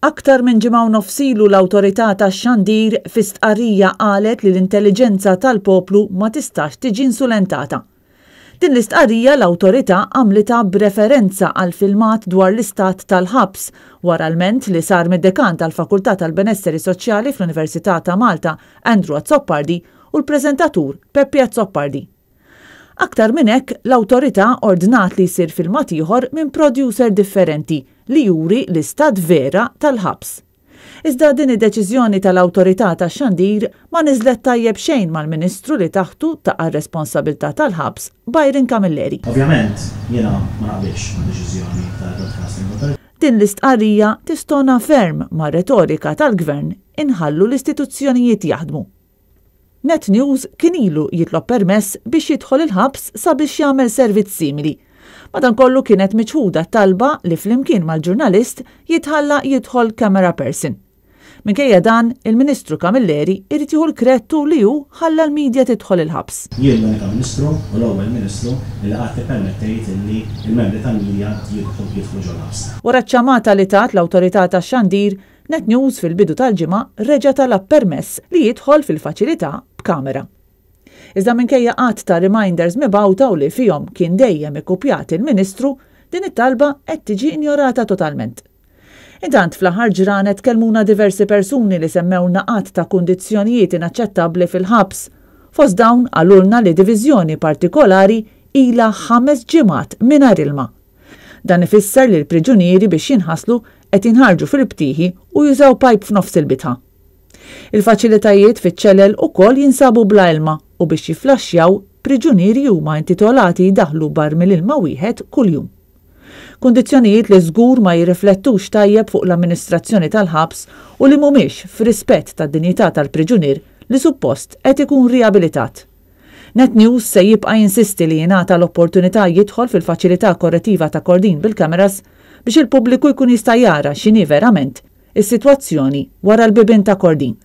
Aktar minn ġimgħa u nofsilu l-awtorità tax-Xandir fi stqarrija qalet li l-intelligenza tal-poplu ma tistax tiġi insulentata. Din l-istqarrija l-awtorità għamlitha b'referenza għal filmat dwar l-istat tal-ħabs wara l-ment li sar mid-dekan tal-Fakultà tal-Benesseri Soċjali fl-Università ta' Malta Andrew Azzoppardi u l-preżentatur Peppi Azzoppardi. Aktar minn hekk, l-awtorità ordnat li jsir filmat ieħor minn producer differenti li juri l-istat vera tal-ħabs. Iżda din id-deċiżjoni tal-awtorità tax-Xandir ma niżlet tajjeb xejn mal-Ministru li taħtu taqa' responsabilità tal-ħabs Byron Camilleri. Ovvjament, jiena ma naqbilx mad-deċiżjoni tal-Broadcasting Authority. Din l-istqarrija tistona ferm ma' retorika tal-Gvern inħallu l-istituzzjonijiet jaħdmu. Net News kien ilu jitlob permess biex jidħol il-ħabs sabiex jagħmel servizz simili. Madankollu kienet miċħuda talba li flimkien mal-ġurnalist jitħalla jidħol camera person. Minkejja dan, il-Ministru Camilleri irid jieħu l-kredtu li hu ħalla l-medja tidħol il-ħabs. Jien l-unika Ministru u l-ewwel Ministru li qatt ippermettejt li l-membri tal-medja jidħlu ġol ħabs. Wara ċ-ċamata li tat l-awtorità tax-Xandir, Net News fil-bidu tal-ġimgħa reġa' talab permess li jidħol fil-faċilità b'kamera. Iżda minkejja qatt ta' reminders mibgħuta u li fihom kien dejjem ikkupjat il-Ministru, din it-talba qed tiġi injorata totalment. Intant fl-aħħar ġranet kellmuna diversi persuni li semmewna qatt ta' kundizzjonijiet inaċċettabbli fil-ħabs. Fost dawn għalulna li diviżjoni partikolari ilha 5 ġimgħat mingħajr ilma. Dan ifisser li l-priġunieri biex jinħaslu qed jinħarġu fil-btieħi u jużaw pajp f'nofs il-bitħa. Il-faċilitajiet fiċ-ċelel ukoll jinsabu bla ilma u biex jiflaxxjaw priġunieri huma intitolati jdaħħlu bar mill-ilma wieħed kuljum. Kundizzjonijiet li żgur ma jirriflettux tajjeb fuq l-amministrazzjoni tal-ħabs u li mhumiex f'rispett tad-dinjità tal-priġunier li suppost qed ikun riabilitat. Net News se jibqa' jinsisti li jingħata l-opportunità jidħol fil-faċilità korrettiva ta' Kordin bil-kameras biex il-pubbliku jkun jista' jara x'inhi verament is-sitwazzjoni wara l-bibien ta' Kordin.